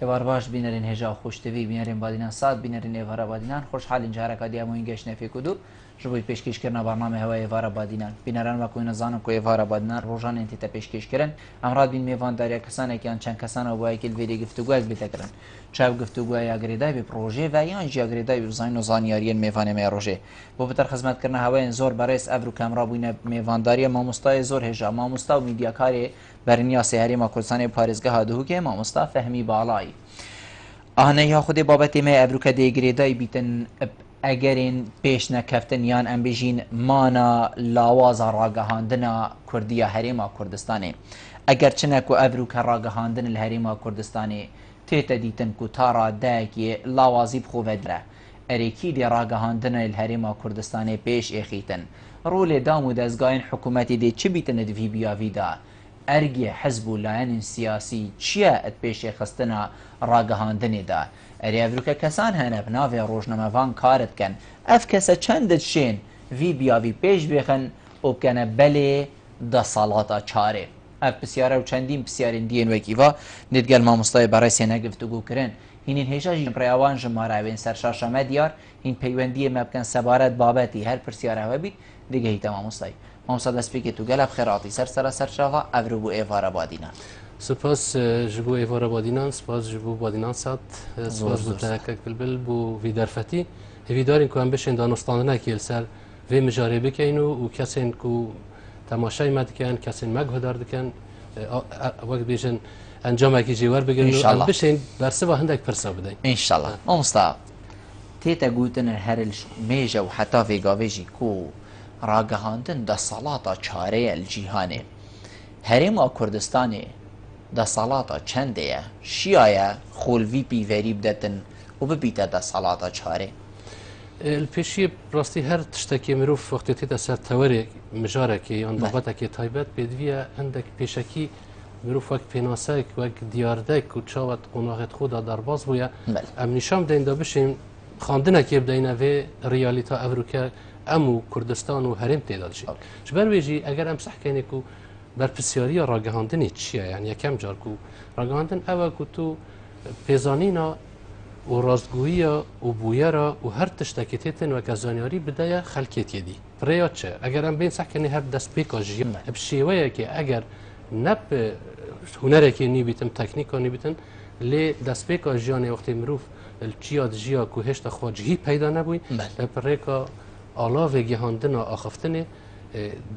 ێوار باش بینەرین هێژا خوشتوی بینەرین بادینان ساد بینەرین ئێوارە بادینان خۆشحالین جارەکە دیامۆین گەشتنەفێک و دوو ji bo pêşkêşkirina bername hewayê êvara Badînan. Bîneran me ku nizanin ku êvara Badînan rojanên tê te pêşkêşkirin. Em radbîn mêvandariya kesanekî yan çend kesan wayekî li vêrê giftûguyek bîte kirin. Çav giftûguya ya girêdayî bê projê ve yan jî ya girêdayî uzayîn û zaniyariyên mêvanê me ya rojê. Bo bi terxizmetkirina hewayên zor berês ev rû kemra bûyne mêvandariya mamostayê zor hêja. Mamosta û mîdyakarê beriniya Sêherêma Kurdistanê parêzgeha Duhokê mamosta Fehmî Balayî. Aneya Xwedê babetê me ev rû kedê girêdayî bîtin egerên pêşnekeftin yan em bêjîn mana lawaza ragihandina Kurdiya Herêma Kurdistanê. Eger çine ku ev rûke ragihandin li Herêma Kurdistanê tête dîtin ku tara dayekî lawazî bi xwe vedire. Erêkî dê ragihandina li Herêma Kurdistanê pêş êxîtin. Rolê dam û dezgahên hikûmetê dê çi bîtin di vî biyavî de? Ergê hezb û layenên siyasî çi ye et pêşêxistina ragihandinê de? Erê ev rûke kesan hene bi navê rojnamevan kar dikin. Ev kese çend dişên vî biyavî pêş bêxin û bikene belê desalata çarê. Ev pisyara û çendîn pisyarên diyên wekî va nêdgel mamostayê berêsê ne giftugû kirin. Hînên hêja jî rêwan ji maravên serşaşa me diyar hîn peywendiyê me bikin sebaret babetî her pisyara we bît digehîte mamostayê. Mamosta destpêkê tu gelek xêratî ser sera serşava ev rû bû êvara Badînan. سپاس ji bo êvara Badînan, spas ji bo Badînan Sad, spas bo Telekek Bilbil bû vî derfetî. Hêvîdarên ku em bişên danostandinekê li ser vê mijarê bikin û kesên ku temaşayê me dikin, kesên me guhdar dikin, wek bêjin encamekî jê werbigirin û em bişên bersiva hindek pirsa bidin. İnşallah. Mamosta tête gotin her mêje û heta vêgavê jî ku ragihandin desalata çare ye li cîhanê. Herêma Kurdistanê desalata çend ye? Şiya ye xolvî pîverî bidetin û bibîte desalata çarê? Li pêşiyê rastî her tiştekê mirov wextê tête ser tewerê mijarekê yan babetekê taybet pêdiviye hindek pêşekî mirov wek pênasek wek diyardek û çawa qonaxê xwe da derbas bûye em nîşan bidin da bişên xandinekê bideyne vê realîta ev rûke em û Kurdistan û herêm têda dijî. Ji ber wê jî eger em sehkenê ku berpisyariya ragihandinê çi ye? Yani yekem car ku ragihandin ew e ku tu pêzanîna û rastgohiya û bûyera û her tiştekê têtin weke zanyarî bideye xelkê têdî. Rêya çi? Eger em bên sehkenê her destpêka jiyan bi şêweyekê eger ne bi hunerekê nî bîtin teknîka nî bîtin lê destpêka jiyanê wextê mirov li çiya dijiya ku hêşta xwe cihî peyda nebûyî bi rêka alavê gihandina axiftinê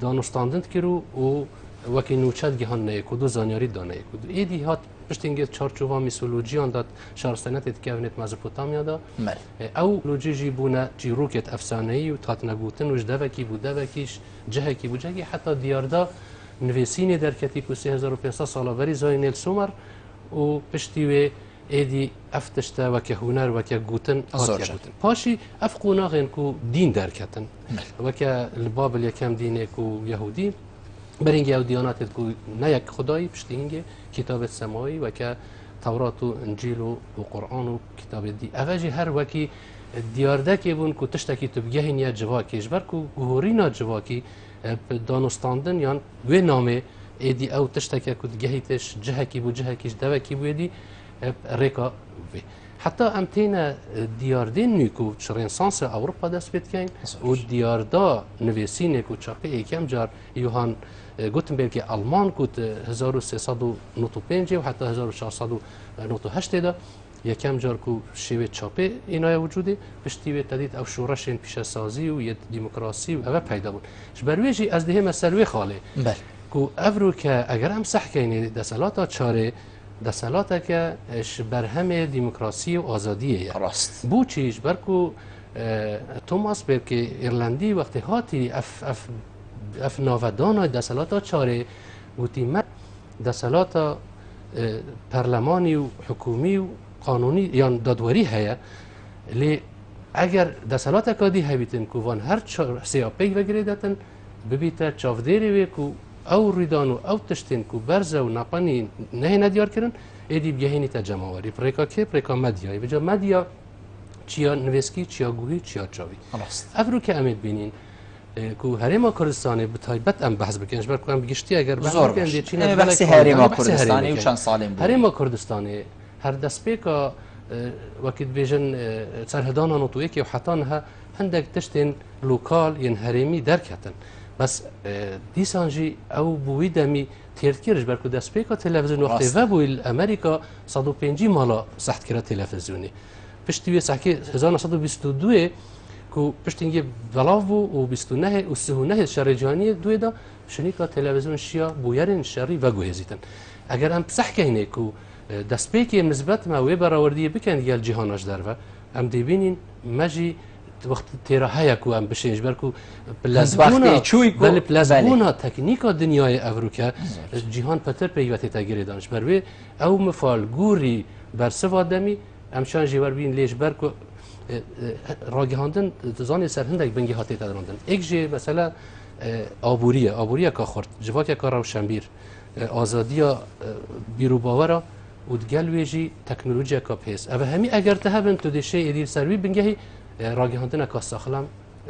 danostandin dikir û wekî nûçet gihandineyê ku du zanyarî daneyê ku êdî hat piştîngê çarçova mîsolojiyan da şaristanetê dikevnêt Mezopotamyada ew lojî jî bûne çîrokek efsaneyî û hatine gotin û ji devekî bû devekî cihekî bû cihekî heta diyarda nivêsînê derketî ku 3500 sala berî Zayê Somer û piştî wê êdî ev tişte weke huner weke gotin hatiye gotin. Paşî ev qonaxên ku dîn derketin weke li Babil yekem dînê ku Yehudî berîngê ew diyanatê ku ne yek xudayî piştîngê kitabê semayî weke Tewrat û İncîl û Qur'an û kitabê dî. Ev jî her wekî diyardekê bûn ku tiştekî tu bigehîniye civakê ji ber ku guhorîna civakî danostandin yan wê namê êdî ew tişteke ku digehîte cihekî bû cihekî ji devekî bû êdî rêka vê. Heta em têne diyardên nû ku ji Rênesansa Ewropa dest pê dikein û diyarda nivêsînê ku çapê yekem car Yohan Gutenbergê Alman ku 1395 û heta 1698 da yekem car ku şêwê çapê înaya wicûdê piştî wê te dît ew şoreşên pîşesazî û yê dîmokrasî û ev peyda bûn. Ji ber wê jî ez dihême ser wê xalê ku ev rûke eger em sehkenê deselata çarê deselateke ji berhemê dîmokrasî û azadiyê ye. Bûçî ji ber ku Thomas Berkê İrlandî wextê hatî ev navedana deselata çarê wî me deselata perlemanî û hikûmî û qanûnî yan dadwerî heye lê eger deselateka dî hebîtin ku van her sêya peyk vegirê detin bibîte çavdêrê wê ku ew rîdan û ew tiştên ku berze û napanî nehêne diyar kirin êdî bigehînîte cemawerî. Rêka kê rêka medyayê bica medya çiya nivêskî çiya guhî çiya çavî. Ev rûke em ê bînin ku Herêma Kurdistanê bi taybet em behs bikin ji ber ku em giştî eger Herêma Kurdistanê û çend salên Herêma Kurdistanê هر دسپیکا وقت بیژن سرهدان نوتوی که حتی نه هندک تشتن لوکال ین هرمی درکتن بس دیسانجی او بوی دمی تیرکیرش برکو دسپیکا تلویزیون وقتی و بوی امریکا 105 مالا سخت کرد تلویزیونی پشتی سحکی 1922 کو پشتینگی بلاو بو و 29 و 39 شهر جهانی دوی دا شنیکا تلویزیون شیا بویرن شری و گوهزیتن اگر هم صح کنه کو دسپیکی نسبت ما وی براوردی بکن گل جهانش در و هم دیبینین مجی وقت تیراهایی کو هم بشینش برکو پلازمونا تکنیکا دنیای افروکا جهان پتر پیوتی تگیری دانش بروی او مفال گوری بر سوادمی همشان جیور بین لیش برکو راگهاندن زانی سر هندک بنگی هاتی تدراندن ایک جی مثلا آبوریه که خورد جواک که روشنبیر آزادیا بیرو باورا و دگلویجی تکنولوژیا که پیس اوه همی اگر تهبن تو دیشه ایدیر سروی بنگهی راگهاندن که ساخلم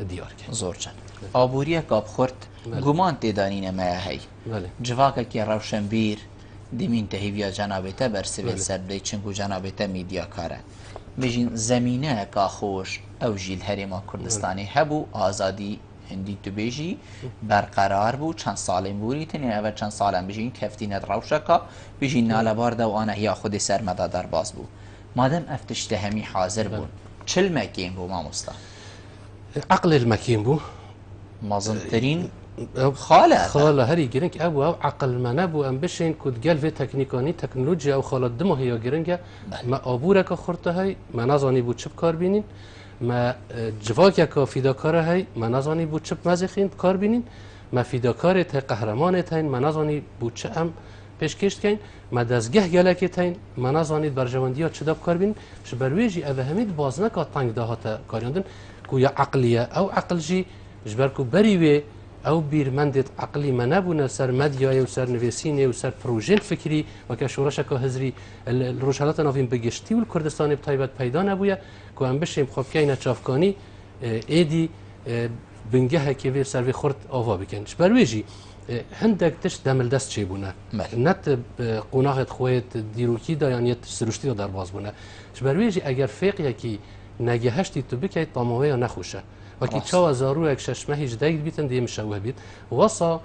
دیار که زور چند آبوریه که خورد گمان تیدانین ما هی جواک که روشنبیر دیمین تهیویا جنابیتا بر سویل سرده چنگو جنابیتا میدیا کاره بجین زمینه که خوش او جیل هرما کردستانی هبو آزادی هندی تو بیجی برقرار بو چند سالم بوری تنین اول چند سالم بجین کفتینت روشکا بجین نالبار دو آنه هیا خود سرمدا در باز بو مادم افتشته همی حاضر بون چل مکین بو ما مستا عقل المکین بو مازمترین خاله هری گرنگ ابو او عقل منه بو ام بشین کد گل و تکنیکانی تکنولوژیا او خالد دمو هیا گرنگه ما آبوره که خورده های ما نزانی بود چپ کار بینین ما جواک که فیداکاره های ما نزانی بود چپ مزخین کار بینین ما فیداکاره تا قهرمان تاین ما نزانی بود چه ام پیشکشت کن ما دزگه گلکی تاین ما نزانید برجواندی ها چه داب کار بینین شبرویجی اوه همید بازنکا تنگ دهاتا کاریاندن کو یا عقلیه او عقل جی جبرکو بریوه او بیرمندت عقلی ما نبونه سر مدیای و سر نویسینه و سر پروژه فکری و که شورش که هزری روشالات ناوین بگشتی و کردستان بتایبت پیدا نبویه که هم بشیم خوب که این چافکانی ایدی بنگه که وی سر وی خورد آوا بکنش برویجی هندک تش دمل دست چی بونه نت قناعت خویت دیروکی دا یعنی سروشتی در باز بونه برویجی اگر فقیه کی نگهشتی تو بکی طاموه یا نخوشه وکی چاو زارو یک ششمه هیچ دیگر بیتن دیم شوه بید واسا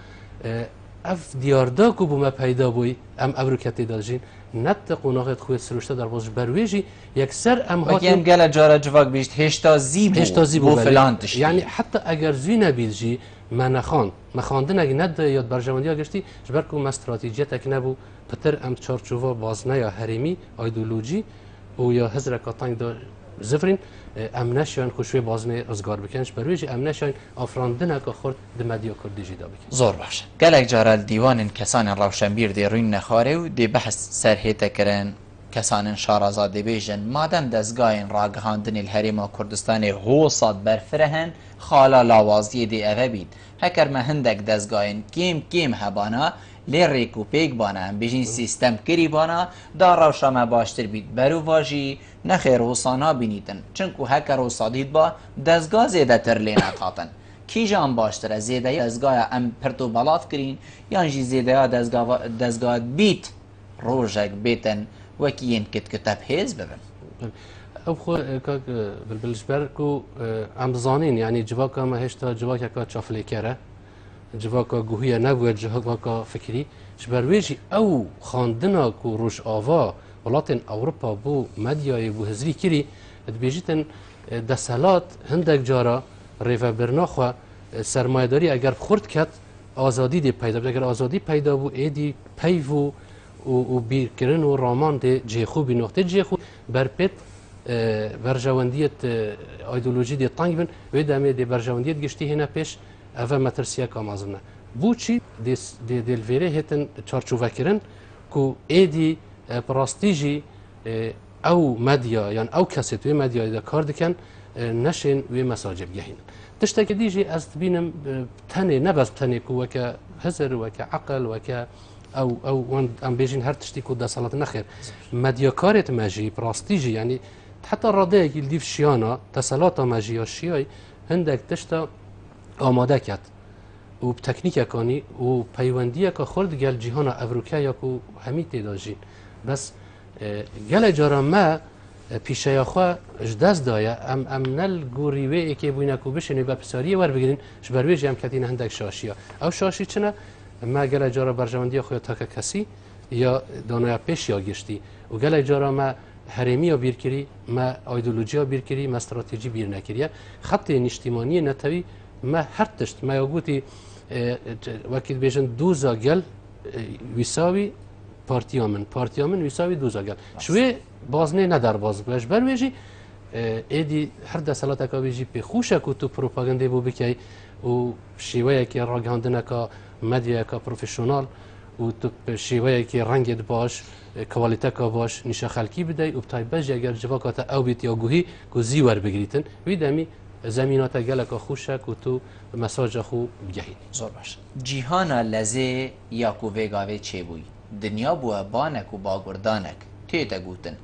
اف دیاردا کو بوم پیدا بوی ام ابروکتی داجین نت قناعت خوی سروشته در باز برویجی یک سر ام هات وکی ام گله جاره جواک بیشت هشتا زیبو فلان تشتی یعنی حتی اگر زی نبید جی من خواندن اگه ند یاد برجواندی ها گشتی جبر کو استراتژی تک نبو پتر ام چارچوبا بازنه یا هرمی ایدئولوژی و یا حزر کاتنگ دا زفرین ام نشان خوشوی بازنه ازگار بکنش برویج ام نشان آفراندن که خورد دمدیا کردیجی دا بکن زور باشه گلک جارال دیوان کسان روشنبیر دی روین نخاره و دی بحث سرهیتا کرن کسان شارازاده بیجن مادم دزگاین راگهاندن الهرم کردستان هوصاد برفرهن خالا لاوازی دی اوه بید هکر ما هندک دزگاین کیم هبانا لیریک و پیک بانا بیجین سیستم کری بانا دا روشا باشتر بید برو واجی نخیر وصانا بینیدن چنکو هکر وصادید با دزگاه زیده تر لینت هاتن کی جان باشتره زیده دزگاه ام پرتو بلاف کرین یانجی زیده دزگاه بیت روژک بیتن وکیین کتاب هیز ببن او خو که بالنسبه کو ام زانین یعنی جواکا ما هشتا جواکا که چافلی کره جواکا گوهی نبود جواکا فکری شبرویجی او خواندنا کو روش آوا ولاتن اوروپا بو مدیای بو هزری کری دبیجیتن دسالات هندک جارا ریفا برناخوا سرمایداری اگر خورد کت آزادی دی پیدا بود اگر آزادی پیدا بو ایدی پیو و بیرکرن و رامان دی جیخو بی نقطه جیخو برپت برجواندیت ایدئولوژی دی تانگ بن و دامه دی برجواندیت گشتی هنا پیش اوه مترسیه کامازنه بو چی دلویره هتن چارچوبه کرن کو ایدی پراستیجی او مدیا یعنی او کسیت و مدیا دا کار دکن نشین و مساجب گهین تشتاک دیجی از بینم تنه نباز تنه کو وکا هزر وکا عقل وکا او وان ام بیجین هر تشتی کو دا صلات نخیر مدیا کارت ماجی پراستیجی یعنی حتی راده اگه دیف شیانا تسلاتا ماجی یا شیای هندک تشتا آماده کد و تکنیک کانی و پیوندی که خورد گل جهان افریقا یا کو همی تداجین بس گله جارا ما پیشه خو دست دایا ام نل گوری و که بوینا کو بشینی با پسری ور بگیرین شبروی جام کتین هندک شاشیا او شاشی چنه ما گله جارا برجمندی خو تا کسی یا دانای پیش یا گشتی و گله جارا ما هرمی بیر کری ما ایدئولوژی بیر کری ما استراتژی بیر نکریه خط اجتماعی نتوی ما هر تشت ما یگوتی وقتی بیشن دوزا گل ویساوی پارتیامن ویساوی دوزا گل شوی بازنه ندار باز باش برویجی ایدی هر دسالات اکابیجی به خوشه که تو پروپاگانده بو بکی و شیوه که راگاندن که مدیا که پروفشنال و تو شیوه که رنگت باش کوالیته که باش نشه خلکی بده و بتای بج اگر جواکات او بیت یا گوهی که زیور بگریتن ویدمی زمینات گله که خوشه که تو مساج خو بگهید زور باش جیهان لزه یا کو وگاوی چه بوی دنیا بو بانک و باگردانک تیتا گوتن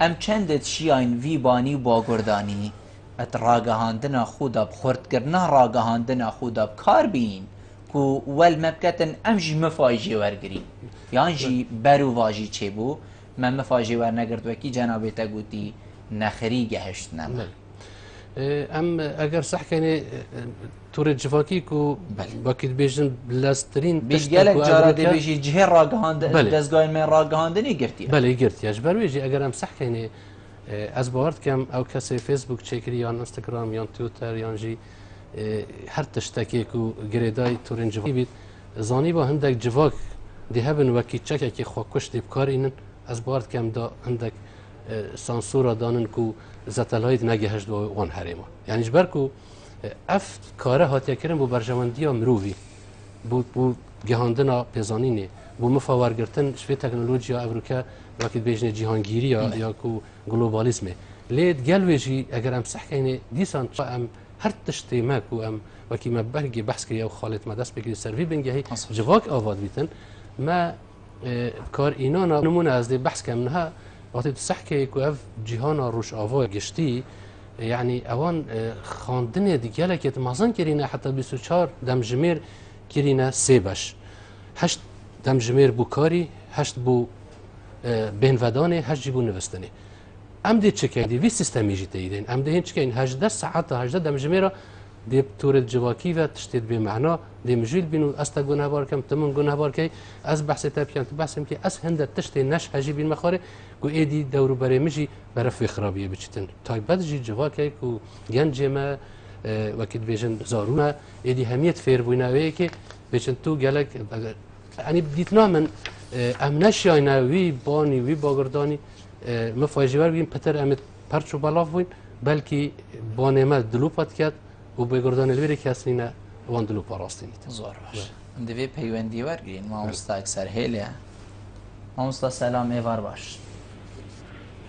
ام چندت شیاین وی بانی و باگردانی ات راگهاندنا خودا بخورد کرنا راگهاندنا خودا بکار بین کو ول مبکتن ام جی مفاجی ورگرین یان جی برو واجی چه بو من مفاجی ور نگرد وکی جنابه تا گوتی نخری گهشت نم ام اگر صح کنه تور جفاکی کو باکید بیشن بلاسترین بیشگلک جارا دی بیشی جه راگهاند دزگاه من راگهاندنی گرتی بله گرتی اش برویجی اگر ام صح کنه از باورد کم او کسی فیسبوک چکری یا اینستاگرام یا تویتر یا جی هر تشتکی کو گریدای تورین جفاکی بید زانی با هندک جفاک دی هبن وکی چکه که خوکش دی بکار اینن از باورد کم دا هندک سانسورا دانن کو زتلایت نگهشت و وان حریما یعنی جبر کو اف کاره هاتیا کردن بو برجمندی مروی بو گهاندنا پیزانینه بو مفاورگرتن شوی تکنولوژیا امریکا وقتی بیشتر جهانگیری یا کو گلوبالیسمه لید گلویجی اگر ام صح کنه دیسان ام هر تشتی ما کو ام وقتی ما بحث بحث کردیم خالد مدرس بگیری سروی بنگهی جواک آواد بیتن ما کار اینا نمونه از دی بحث کردنها وقتی صح که کو اف جهان روش آوا گشتی يعني اوان خواندن دیگه که مازن کرینه حتی 24 دمجمیر کرینه سه باش 8 دمجمیر بو کاری 8 بو بینودانه 8 بو نوستنه ام دی چکه دی وی سیستمی جیته ایدین ام دی هنچ که این 18 ساعت 18 دمجمیر دی تورد جواکی و تشتید به معنا دی مجیل بینو استا گناه بار کم تمن گناه بار کی از بحث تابیان بحثم که از هند تشتی نش حجی بین مخاره کو ایدی دورو برای مجی برف خرابیه بچتن تایبت جی جواکی کو گنج ما وقت بیشن زارونا ایدی همیت فیر بیناوی که بیشن تو گلک یعنی دیتنا من امنش یا نوی بانی وی باگردانی مفاجئه بیم پتر امت پرچو بالاف بین بلکه بانما دلوپات کرد و بگردان الوری کسی نه وان دلو پاراستی نیت. زور باش. دوی پیوندی ورگین ما مستا اکثر هیله. ما مستا سلام ایوار باش.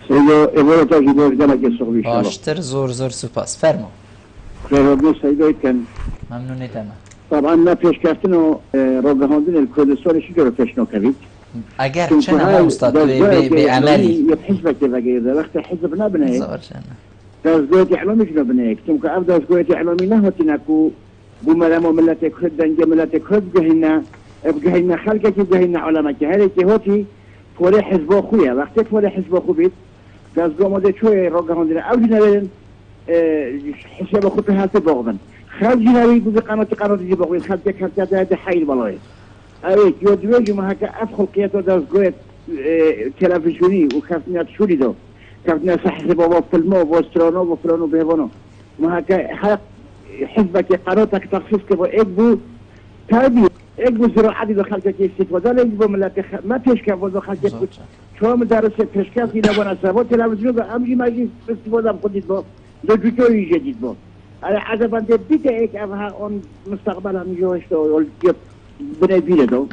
سیدا ایوار تا جیبور جمع کسوقی شما. باشتر زور سپاس. فرمو. خیرابی سیدا کن. ممنونیتم. طبعا ما پیش کردن و راگهاندن الکردستان شجره پیش نکردید. اگر چند ما مستا به عملی. یه حزب که بگیره وقت حزب نبنه. زور چند. دزگویت احلامیش نبنه. چون که اب دزگویت احلامی نهاتی نکو بومرام و ملت کرد دنگ ملت کرد بگهینا خلقه که بگهینا علما که هر کی هاتی فوری حزب خویه وقتی فوری حزب خوبید دزگو ماده چوی راگهاندن اولی نبرن حساب خود هست باغدن خرجی نبید بوده قنات جی باغدن خلقه کردت هده حیل بالای اوید یو دویجی ما هکا افخل قیت و دزگویت تلفزیونی و کفتنیت شوری دو کفتنیت صحیح بابا فلمو و استرانو و فلانو بهوانو ما هکا حق حزبك قناتك تخصيص كبو اكبو تابي اكبو زراعتي دخلت كي استفاده اكبو ملاتي ما تشكا بو دخلت شو مدرس تشكا في لبنا سبوت تلفزيون امجي ماجي استفاده بقديت بو دو جوتوي جديد بو على حسب انت بديت هيك افها اون مستقبلا ميجوش تو بني بيدو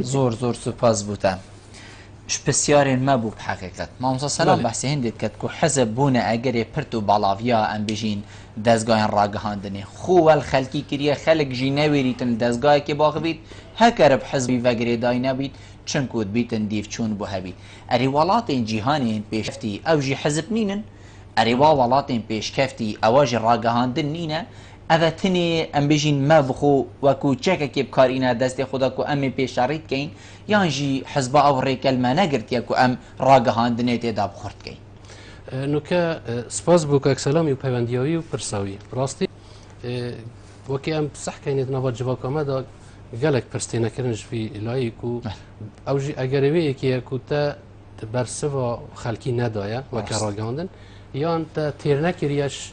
زور سپاس بوتم شپسیارین ما بو بحقیقت ما مسا سلام بحثی هندید کد کو حزب بونه اگر پرتو بالاویا ام بجین دزگاه راگهاندنی خوال خلکی کریه خلق جی نویریتن دزگاه که باغ بید هکرب حزبی وگری دای نبید چون کود بیتن دیف چون بو هبید اری ولاتین جیهانین پیشفتی او جی حزب نینن اری ولاتین پیش کفتی اواج راگهاندن نینه اذا تنی ام بجین ما بخو وکو چک که بکار اینا دست خدا کو ام پیشارید کین یان جی حزب او ریکل ما نگرت یا کو ام راگهاندنه ته دا بخورد کین نوکه سپاس بو که سلامی و پیوندیایی و پرساوی راستی وکی ام صح کینید نواد جواب آمده گلک پرستی نکردنش فی لایی کو اوجی اگروی که کوتا برسوا خلکی ندایا وکی راگهاندن یا تا تیر نکریش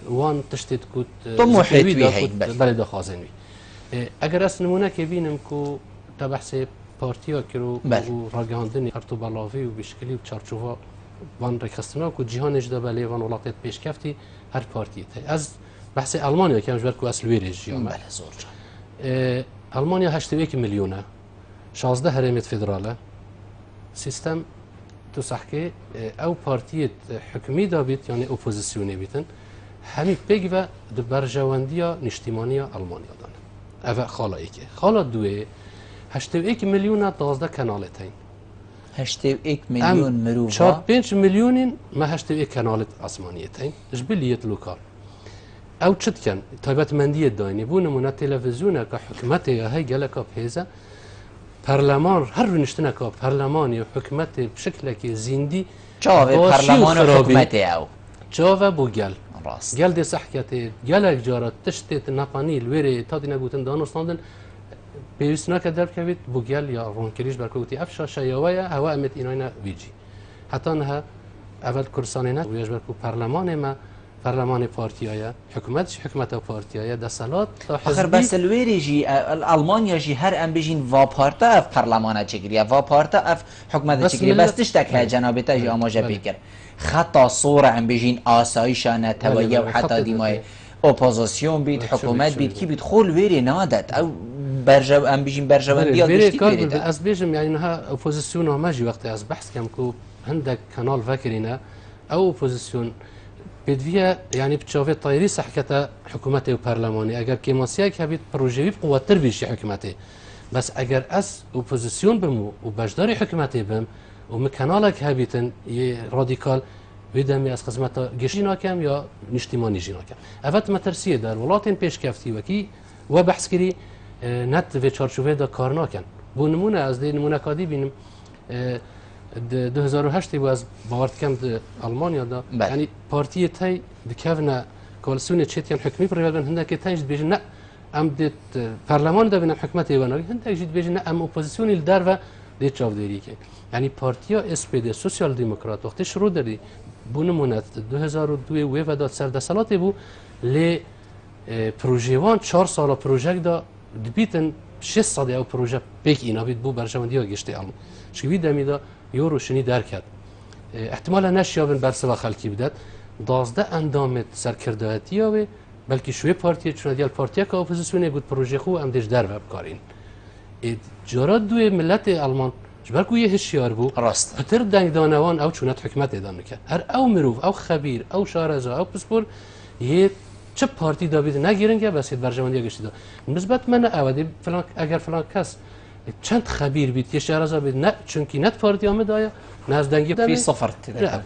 وان تشتید کود تو محیط وی هید بله دخوازن وی اگر از نمونه که بینم که تا بحث پارتیا کرو و راگهاندنی ارتو بلاوی و بشکلی و چارچوبا وان رکستنا که جهانش دا بله وان ولاتت پیش کفتی هر پارتی از بحث آلمانیا که همش برکو اصل ویرش جامعه بله زور آلمانیا 81 میلیونه 16 هرمت فدراله سیستم تو صحکه او پارتیت حکمی دابید یعنی اپوزیسیونی بیتن همی پیگ و دو برجواندیا نشتیمانیا آلمانیا دانه اوه خالا ایکه خالا دوه 81 میلیون 12 کانالت هین 81 میلیون مروفا 45 میلیونین ما 81 کانالت آسمانیت هین جبلیت لوکال او چت کن تایبت مندیت داینی بو نمونه تلویزیونه که حکمت یا هی گلکا پیزه پارلمان هر نشتنا که پارلمان یا حکمت بشکل که زیندی چاوه پارلمان و حکمت او چاوه بو گل راست گل دی صحکتی گلک جارت تشتیت نپانیل ویری تا دینا گوتن دانستاندن پیوست نکرد درب کوید بو گل یا رونکریش برکوتی افشا شیاوه هوا امت ایناینا ویجی حتی نه اول کرسانی نه ویاش برکو پارلمان ما پارلمان پارتیایا حکومت پارتیایا دسالات آخر بس الویری جی آلمانیا جی هر ام بجین و پارتا اف پارلمان چگریه و پارتا اف حکومت چگریه بس تشتک های جنابتا جی آماجه بکر خطا صور ام بجین آسایشانه تویه و حتی دیمای اپوزیسیون بید حکومت بید کی بید خول ویری نادت او برجو ام بجین برجواندی داشتی ویری از بیشم یعنی نه اپوزیسیون همه وقتی از بحث کم کو هندک کانال فکرینه او اپوزیسیون بدویه یعنی بچاوه طایری صحکت حکومت و پارلمانی اگر که ماسیه که بید پروژوی بقوتر بیشی حکومتی بس اگر از اپوزیسیون بمو و بجداری حکومتی بم و مکناله که بیتن یه رادیکال بیدمی از قسمت گشتی ناکم یا نشتیمانی جی ناکم اوت مترسیه در ولاتین پیش کفتی وکی و بحث کری نت و چارچوبه دا کار ناکن بو نمونه از دی نمونه کادی بینم 2008 بود از باورد کم آلمانیا دا یعنی پارتی تای دکاونا کالسون چیتیان حکمی پر بودن هنده که تایج بیشتر نه ام دت پارلمان دا بینم حکمت ایوانایی هنده که بیشتر نه ام اپوزیسیونی در و دیت چاوداری که یعنی پارتیا SPD سوسیال دموکرات وقتی شروع داری بونمونت 2002 و داد سر دستلاتی بو ل پروژه‌وان 4 سال پروژه دا دبیتن 6 سال او پروژه پیک اینا بید بو برجامندی گشته آلمان شوی دمیدا یورو شنی درکد احتمالا نشیابن برسوا خلکی بدد 12 اندامت سرکردهاتی و بلکه شوی پارتی چون دیال پارتی که اپوزیسیون بود پروژه خو ام دیش در و بکارین جرات دوی ملت آلمان جبرکو یه هشیار بو راست خطر دنگ دانوان او چونت حکمت ادامه کرد هر او مروف او خبیر او شارزا او پسپور یه چه پارتی دابید نگیرنگه بس برجامندی گشتی دا نسبت من اودی فلان اگر فلان کس چند خبیر بید یه شهرزا بید نه چونکی نت پارتی آمد آیا نه از دنگی فی صفر تدرک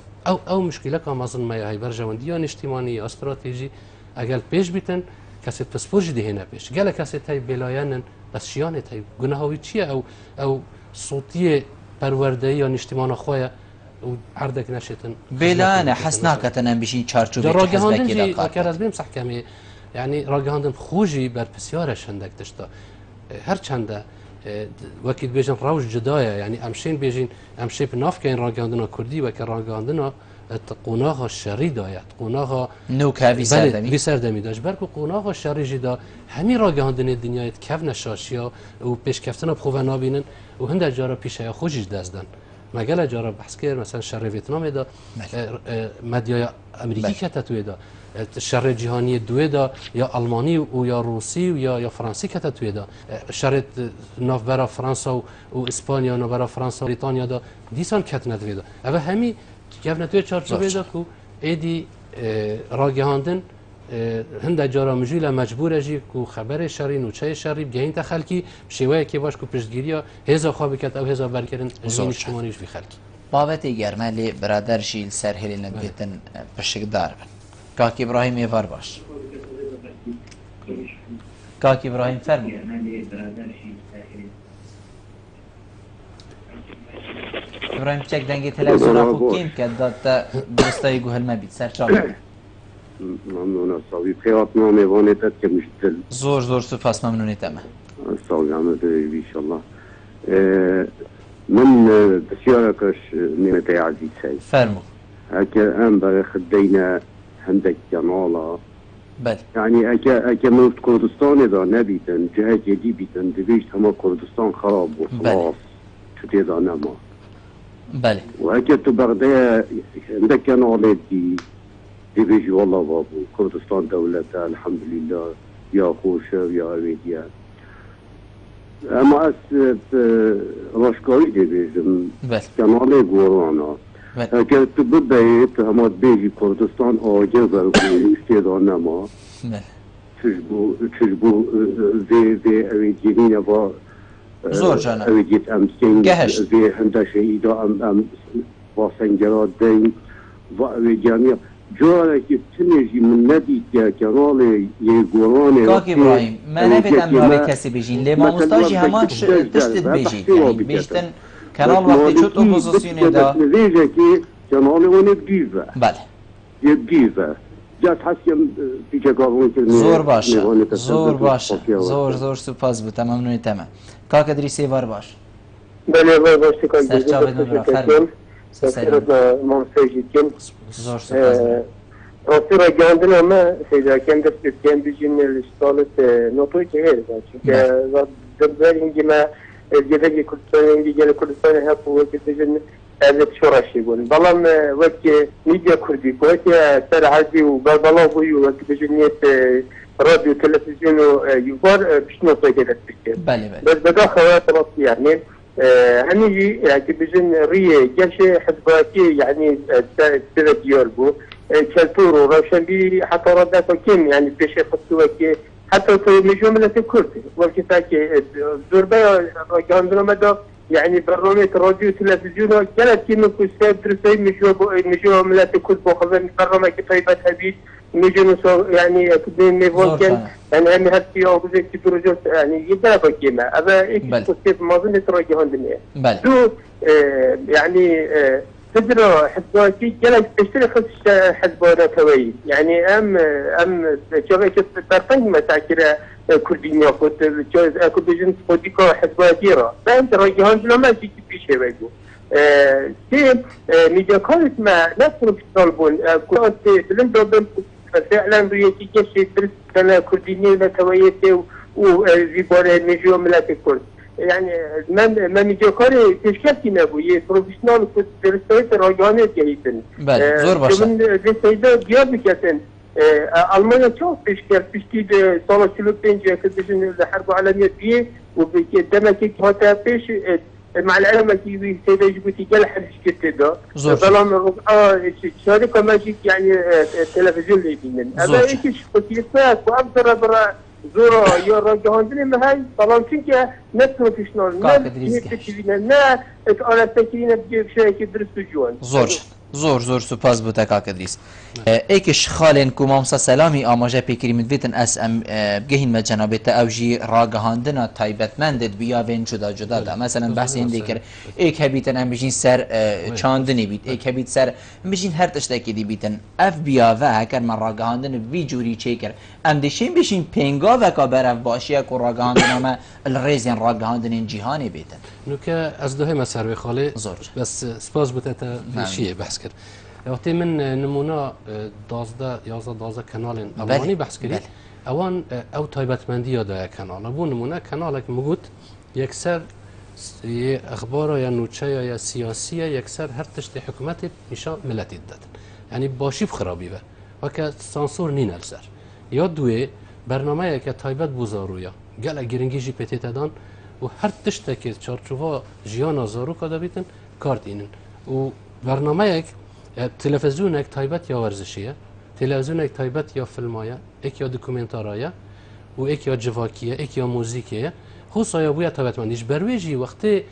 او مشکل که مازن مایه های برجامندی یا نشتیمانی استراتژی اگر پیش بیتن کسی پسپورج دیه نپیش گله کسی تای بلایانن بس شیانه تای گناهوی چیه او صوتی پرورده یا نشتیمان خواه و عردك نشتن بلا حسنا كتن بشين چارچوبه حزبك كده كار از بیم صح کمی يعني راگهاندن خوجي بر بسیارش هندك تشتا هر چنده وقتی بیشتر روش جدایه یعنی امشین بیشتر امشی بناف که این راگهاندن کردی و که راگهاندن قناغ شری داید قناغ نوکا وی سردمی داشت برکو قناغ شری جدا همین راگهاندن دنیای کف نشاشیا و پیش کفتن بخواه نابینن و هنده جارا پیشه خوشش دزدن مگل جارا بحث کرد مثلا شر ویتنام دا مدیای امریکی که توی دا شر جهانی دوی دا یا آلمانی و یا روسی و یا فرانسی که توی دا شر نوبرا فرانسا و اسپانیا نوبرا فرانسا و بریتانیا دا دیسان کت ندوی دا اما همین که نتوی چارچوبه دا که ایدی راگهاندن هنده جارا مجویل مجبور جی که خبر شری نوچه شری بگهین تا خلکی شیوه که باش که پشتگیری هزا خواب کت او هزا برکرن زمین شمانیش بی خلکی بابت گرمه برادر شیل سر هلی نبیتن پشتگدار بن کاک ابراهیم ایوار باش کاک ابراهیم فرمو ابراهیم چک دنگی تلویزیون خوب کیم که داد درستای گوهل مبید سرچاو ممنون صاحبی خیات نامه که مشتل زور سپاس ممنونیتم صاحبی عمد انشالله من بسیارکش نعمت عزیز سید فرمو اکه ام برای خدینا هندک جنالا بله يعني اكا من كردستان اذا نبيتن جهه جدي بيتن دبيش تما كردستان خراب وخلاص شو تيدا نما بله واكا تو بغداد عندك كان ولدي دبيش والله بابو كردستان دولتها الحمد لله يا خوشه يا اويديا اما اس راشكاري دبيش بله كانالي غورانا اگر تو ببینید همه بیشی کردستان آجه و استعداد نما چشبو زی اویدینی با زور جانا اویدیت امسین گهشت زی هندشه ایدا ام با سنگرات دین و اویدیانی جاره که تنجی من ندید که کنال یه گورانه کاک ابراهیم من نبیدم نوه کسی بیشین لیما مستاجی همان تشتید بیشی یعنی بیشتن kanal vakti çok opozisyonu da. Veja ki kanalı onu güve. Bale. Güve. Jat hasyam pike kavun ki. Zor başa. Zor süpas bu tamam nü tamam. Kak adresi var baş. Bale var baş tekrar. Serçave numara ferm. Zor süpas. Aslında geldiğin ama şeyler kendi cümleleri stalet notu ki her çünkü zaten İngilizce جدي كردستان إنجيل كردستان هابو وكتجن هذا شورش يقول بلام وك ميديا كردي كويس ترى عادي وبلام بيو وكتجنيت راديو تلفزيون يقار بشنو صيدة تفكر بس بدأ خوات راسي يعني هنيجي كتجن ريه جاش حسباتي يعني تلات يوربو كالتورو روشن بي حتى ردات كم يعني بيش خصوة كي حتى مجملة الكرد والكتاكي زربا جاندنا مدى يعني برنامج راديو تلفزيون كانت كنا كوستاد درسي مجملة الكرد بخزن برنامج طيبة حبيب مجمع يعني كدين نيفون كان يعني هم هالشي أو زي كدرجات يعني يبدأ بكيما هذا إيش كوستاد ما ظن ترى جاندنا دو يعني تدرى حسباتي كانت تشتري خص حسبانا كويس يعني ام شغله ترتنج مساكره كردينيا كنت اكو بجن صديقه حسباتي را فانت راجعان لما تيجي في شيء بيقول تي ميديا كانت ما نفس الطلبون كنت بلندن فعلا ريتي كشي درس كان كردينيا كويس وزيباره ميجو ملات الكرد يعني من ميجاكاري تشكلتي نبوي بروفيشنال كنت درستويت راجعانه جهيتن زور باشا من درستويت ديار بكتن ألمانيا çok peşker pişti sala çılıkınca kızışın الحرب العالمية diye وبدمك هذا peş مع العلم كي سيدا جبتي قال حد شكت ده طالما شارك ماجيك يعني التلفزيون اللي بينن هذا ايش قصيفات وابصر برا زورا يا راجعان ما هاي طالما كنت نفس بروفيشنال نه على سكينة بجيب شيء درس جوان زور سپاس بوده کاک ادریس ایکش خالین کو مامسا سلامی آماجه پیکری مدویتن اس ام بگهین ما جنابت اوجی راگهاندنا تایبتمندد بیا وین جدا دا مثلا بحث این دیگر ایک هبیتن ام بجین سر چاندنی بیت ایک هبیت سر بجین هر تشتکی دی بیتن اف بیا و هکر من راگهاندن وی جوری چیکر ام دیشین بشین پینگا و کابرف باشیه کو راگهاندنا ما الریزین راگهاندن جهانی بیتن نوکه از دوه مسر خاله بس سپاس بوده تا شیء بحث کرد وقتی من نمونه 11 کانال آلمانی بحث کردیم اوان او تایبتمندی داره کانال بو نمونه کانال که موجود یکسر اخبار یا نوچه یا سیاسی یکسر هر تشت حکومت نشان ملتی داد یعنی باشی خرابی و که سانسور نین السر یا دوی برنامه که تایبت بوزارویا گل گرینگیجی پتیت دان و هر تشت که چارچوبا جیان زارو کادا بیتن کارت اینن و برنامه یک تلفزیون یک تایبت یا ورزشیه تلفزیون یک تایبت یا فیلمایه یک یا دکومنتارایه و یک یا جواکیه یک یا موزیکیه خصوصا یا بویا تایبت مندیش برویجی وقتی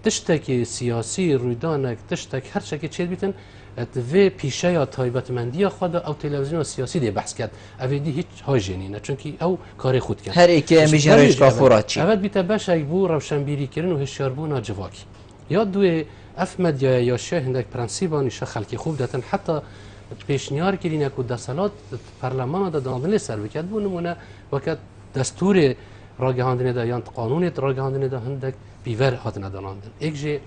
تشتکی سیاسی رویدانک تشتک هر چکی چید بیتن اتوی پیشه یا تایبەتمەندی خود او تلویزیون سیاسی دی بحث کرد اوی دی هیچ هاجینی نه چونکی او کار خود کرد هر ایکی امیجین روش کافورات چی اول بیت باشک بو روشنبیری کردن و هشیار بونا جواکی یا دوی اف مدیا یا شه هندک پرنسیبانی شه خلکی خوب داتن حتی پیشنیار کردن که دستالات پارلمان دا داندن سر بکرد بو نمونه وقت دستور راگهاندن دا یا قانون راگهاندن دا هندک بیور هاتن داناندن اگه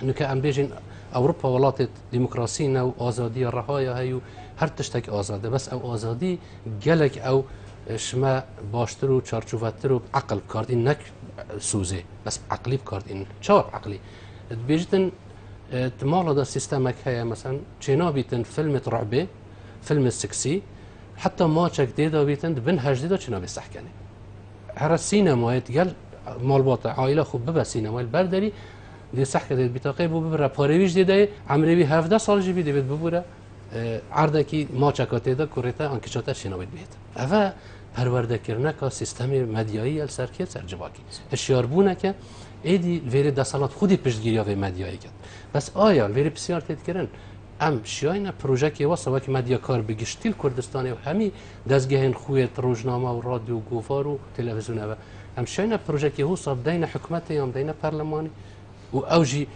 نکه ام بیشین اوروپا ولات دموکراسی نو آزادی رهایی هیو هر تشتک آزاده بس او آزادی گلک او شما باشتر و چارچوبتر و عقل کارد این نک سوزه بس عقلی کارد این چهار عقلی بیشتن تمالا دا سیستمک هیا مثلا چنا بیتن فیلم رعبه فیلم سکسی حتی ما چک دیدا بیتن بن هجدی دا چنا بسح کنه هر سینمایت گل مالبات عائله خوب ببه سینمای برداری دی صح کرد بیتاقی بو ببره پارویش دیده عمری 17 سال جی بیده بید ببره عرضه کی ما چکاته دا کوریتا انکشاته شنوید بید اوه پرورده کرنه که سیستم مدیایی السرکیت سرجواکی اشیار بونه که ایدی ویری دستالات خودی پشتگیری ها مدیایی کرد بس آیا ویری بسیار تید کرن ام شیاین پروژه که واسه وقتی مدیا کار بگشتیل کردستان و همی دستگاه خویت روزنامه و رادیو گوفار و تلویزیون و ام شیاین پروژه که هو صاب دین حکومت یا دین پارلمانی و اوجی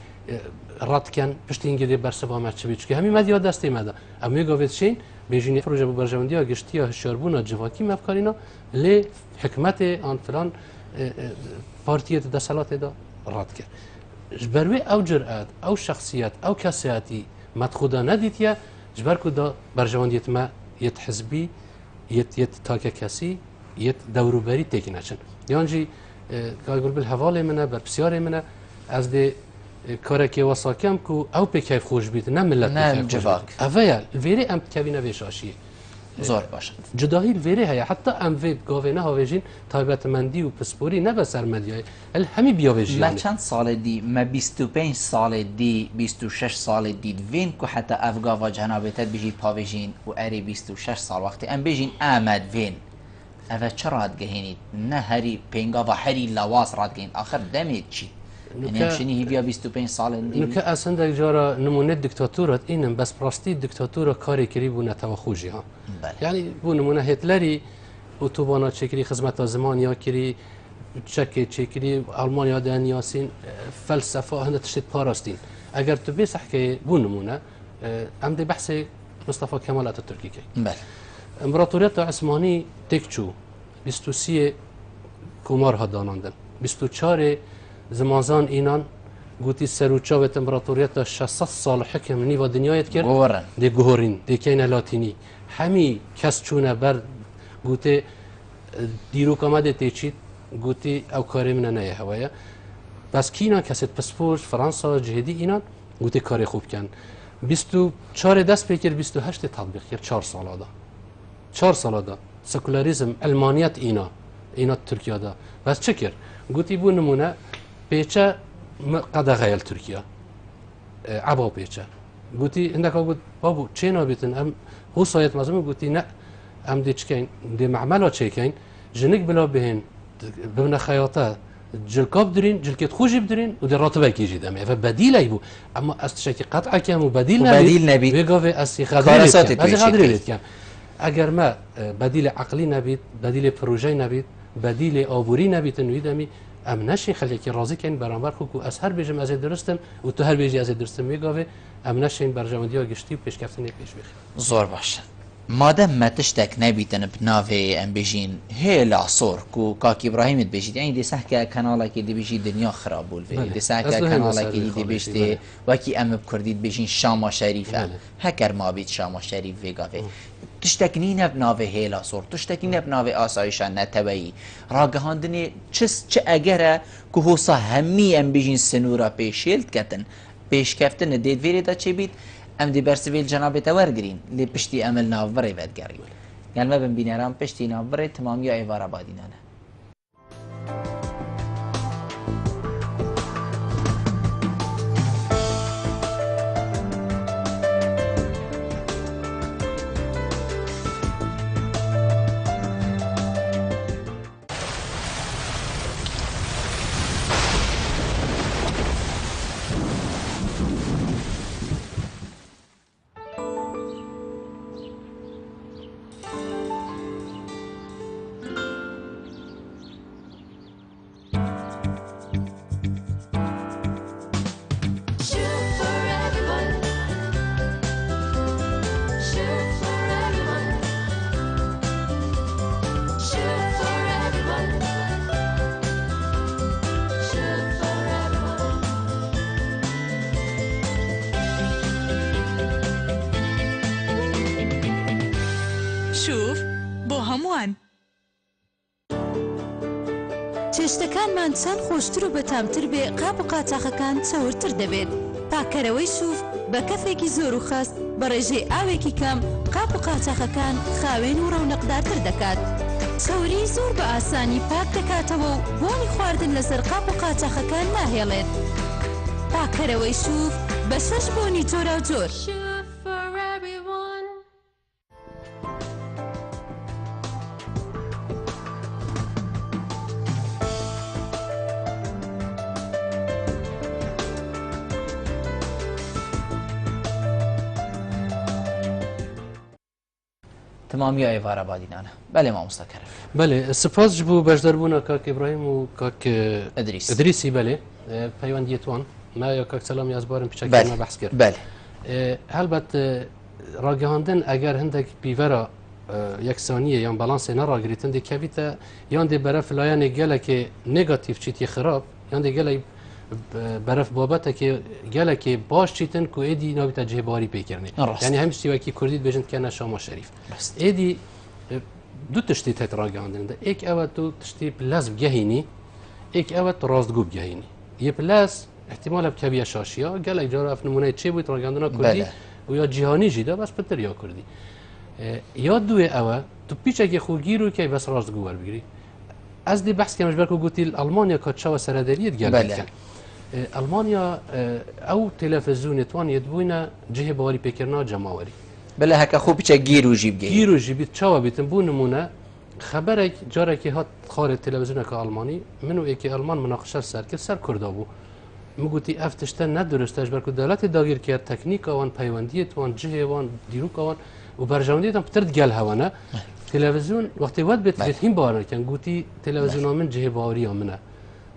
رد کن پشت اینگه برسوا مرچبیچ که همین مدیا دستی مدا ام میگوید شین بیجینی پروژه برجامندی ها گشتی ها شاربونا جواکی مفکارینا لی حکمت آن فلان پارتیت دستالات دا رد کرد جبروی او جرأت او شخصیت او کسیاتی مدخودا ندید یا جبر کو دا برجامندیت ما یت حزبی یت تاک کسی یت دوروبری تکنشن یانجی کارگل بالحوال منه بر بسیار منه از دی کاری که واساکم کو او به کیف خوش بیت نه ملت نه جواک اویل ویری ام کابینه ویشاشی زور باشه جداهی ویری هیا حتی ام وی گاوینه هاویجین تایبەتمەندی و پسپوری نه بسر مدیای همی بیاویجی ما چند سال دی ما 25 سال دی 26 سال دید وین که حتی افغاوا جنابتت بجید پاویجین و اری 26 سال وقتی ام بجین آمد وین اوه چرا راد گهینید نه هری پینگا و هری لواس راد گهین آخر دمید چی یعنی همشنی هیویا 25 سال دی نکه اصلا در جارا نمونه دیکتاتورات اینم بس پراستی دیکتاتورا کاری کری بو نتواخوجی ها یعنی بو نمونه هتلری اتوبانا چکری خدمت زمانیا کری چک چکری آلمانیا دنیاسین فلسفه هند تشت پاراستین اگر تو بسح که بو نمونه ام دی بحث مصطفى کمال اتاتورکی کی بله امپراتوریت عثمانی تکچو 23 کمار ها داناندن 24 زمانزان اینان گوتی سروچاوت امپراتوریت 600 سال حکم نیو دنیایت کرد گورن دی گورین دی کین لاتینی همی کس چونه بر گوتی دیرو کامده تیچید گوتی او کاری من نه هوایا بس کینا کست پاسپورت فرانسا جهدی اینان گوتی کاری خوب کن 24 دست بکر 28 تطبیق کرد 4 سال دا 4 سال دا سکولاریزم المانیت اینا ترکیه دا بس چه کرد گوتی بو نمونه پیچه قدغه ترکیه عبا پیچه گوتی عندك قلت بابو چینا بیتن ام هو سایت مزمون گوتی نه ام دی چکین دی معملا چکین جنک بلا بهن ببن خیاطه جلکاب درین جلکت خوشی بدرین و در راتبه کیجید اما بدیل ای بو اما از شکی قطع کم و بدیل نبید بگاوه از خدریلیت کم اگر ما بدیل عقلی نبید بدیل پروژه نبید بدیل آبوری نبید نویدمی ام نشین خلی که راضی کن برانبر خو کو از هر بیجم از درستم و تو هر بیجی از درستم میگاوه ام نشین برجامندی ها گشتی و پیشکفتنی پیش بخیر زور باشه مادام ما تشتك نبيتن بنافي ام بيجين هيلا صور كو كاكي ابراهيم بيجي يعني دي سحكا كانالا كي دي بيجي دنيا خراب بول دي سحكا كانالا كي دي بيجتي وكي ام بكرديد بيجين شام شريفه هكر ما بيت شام شريف فيغافي تشتكنين بنافي هيلا صور تشتكنين بنافي آسایش نتبعي راگهاندني چه اگر كو هوسا همي ام بيجين سنورا بيشيلت كتن پیشکفتن دید ویری دا چه بید ام دی برسویل جناب تور گرین لی پشتی عمل ناوبره ود گری یعنی ما ببینیم پشتی ناوبره تمامی ایوار آبادینانه شوف بۆ هەمووان. چێشتەکانمان چەند خۆشتر و بەتامتر بێ قاپ و قاچاقەکان چەورتر دەبێت. پاکەرەوەی شوف بە کەفێکی زۆر و خەست بە ڕێژەی ئاوێکی کەم قاپ و قاچاقەکان خاوێن و ڕەونەقدارتر دەکات. چەوری زۆر بە ئاسانی پاک دەکاتەوە و بۆنی خواردن لەسەر قاپ و قاچاقەکان ناهێڵێت. پاکەرەوەی شوف بە 6 بۆنی جۆرا و جۆر. تمامی ئێوارە بادینانە بەڵێ مامۆستا کەرەف. بەێ سپاس بوو بەشدەربوونە کاک ئیبراهیم و کاک ئەدریسی بەێ پەیوەندیتوان نایە کاک سەلام یازبارم پیچەکە بەحس کرد. بەێ هەلبەت ڕاگەهاندن ئەگەر هەندێک پیڤەرە یەکسانیە یان بەڵانسێ نەڕاگریتن دێکەویتە یان دێ بەرەف لایەنێک گەلێکێ نێگاتیڤ چیتی خراپ یان دێ گەلەی بەرەف بابەتێکی گەلێکی باش چیتن و ئێدی ناویتە جێبواری پێکردنی ینی هەم شتیوەکی کوردیت بێژن کەنە شاما شەریف ئێدی دوو تشتی تێت ڕاگەاندندا ئێک ئەوە تو تشتی پلاس بگەهینی ئێک ئەوە ڕاستگو بگەهینی یە پلاس احتیمالە بکەویە شاشیە گەلێک جارە نمونەی چێ بوویت ڕاگەاندنە کوردی و یا جیهانیژیدا بەس پتر یا کوردی یا دوێ ئەوە تو پیچێکی خوگیر و کەی بەس ڕاستگو وەربگری ئەس دی بەحس کەمەش بەرک و گوتی ئەڵمانیا کاتچاوە سەرەدەریت گەلەکە ئەلمانیا ئەو تەلەڤیزیۆنێ توانێت بووینە جهێ باوەری پێکردنەوە جەماوەری بەڵێ هەکە خۆ پیچە گیر و ژی بگەی گیر و ژی بیت چاوە بیتن بوو نمونە خەبەرێک جارێکی هات خارێت تەلەڤیزیۆنەکە ئەڵمانی من و ئێکی ئەلمان مناقشە سەر کرد سەر کووردا بوو مگوتی ئەف تشتە نەدروستەش بەرک و دەوڵەتی داگیر کرد تەکنیکەوان پەیوەندیەتوان جهێوان دیروکەوان و بەرژەوەندیتان پتر گەل هەوانە تەلەڤیزیۆن وەختی وەت بێت بێت هین باوەڕەکەن گوتی تەلەڤیزیۆنە من جهێ باوەریە منە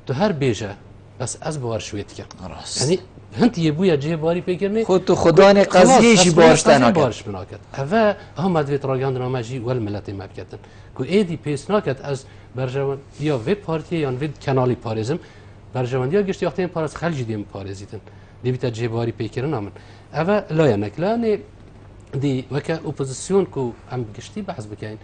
تو هەر بێژە بس از باور شوید کرد یعنی هنت یه بویا جه باری پیکرنی خود تو خدای قضیه‌ای بارش تنها بارش بناکت اوه هم ادویت راگاند نامجی ول ملت ماب کردن کو ایدی پیس ناکت از برجوان یا وب پارتی یا وب کانالی پاریزم برجوان یا گشت یاختین پاریز خلجی دیم پاریزیتن دی بیت جه باری پیکرن نامن اوه لا نکلانی دی وک اپوزیسیون کو ام گشتی بحث بکین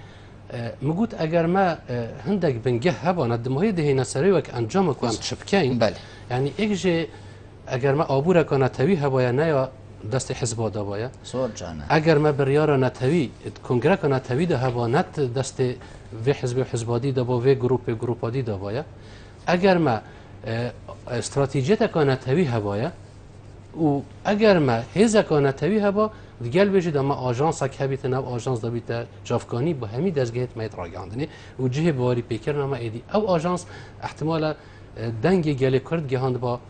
مگوت اگر ما هندك بنجه هبانا دمهي دهينا سري وك انجام كو ام شبكين بله يعني اجي اگر ما ابورا كنا توي هبايا نيا دست حزب دابايا صور جانا اگر ما بريارا نتوي كونغرا كنا توي ده هبانت دست في حزب حزبادي دابا في جروبادي دابايا اگر ما استراتيجيه كنا توي هبايا و اگر ما هزا كنا توي هبا دیگل بجید اما آژانس کبیت نو آژانس دبیت جافکانی با همین دستگاهت میت راگاندنی و جه باری پیکر نما ایدی او آژانس احتمال دنگ گله کرد گهاند با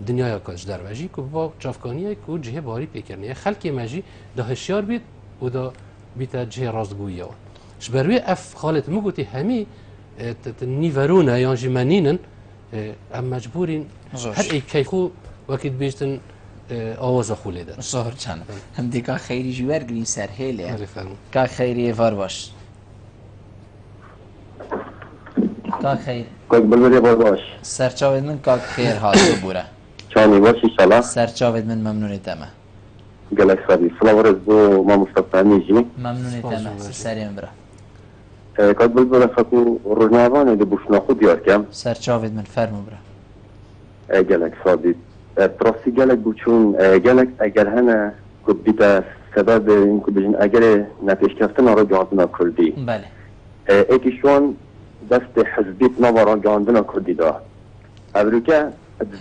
دنیای کاج دروژی کو با جافکانی کو جه باری پیکرنی خلک ماجی ده هشیار بید و ده بیت جه راستگویی و شبروی اف خالت مگوتی همی نیورونه یا جمانینن ام مجبورین هر ای کیخو وقت بیشتن آواز خوله داد. صور جان. هم دیگه خیلی جوار گرین سر هیله. که خیری فار باش. که خیر. که بلبلی باش. سرچاوید من که خیر حاضر بوره. چانی باش انشالله. سرچاوید من ممنونی تمام. گلک سری. سلام علیکم بو ما مصطفی میجی. ممنونی تمام. سریم برا. که بلبل فکو رنوان دی بوشنا خود یار کم. سرچاوید من فرمو برا. گلک سادی. پراستی گلک بچون گلک اگر هنه کد بیت سبب این که بجن اگر نتیش کفتن آرا جاندنا کردی بله ایکیشون دست حزبیت نوارا جاندنا کردی دا ابرو که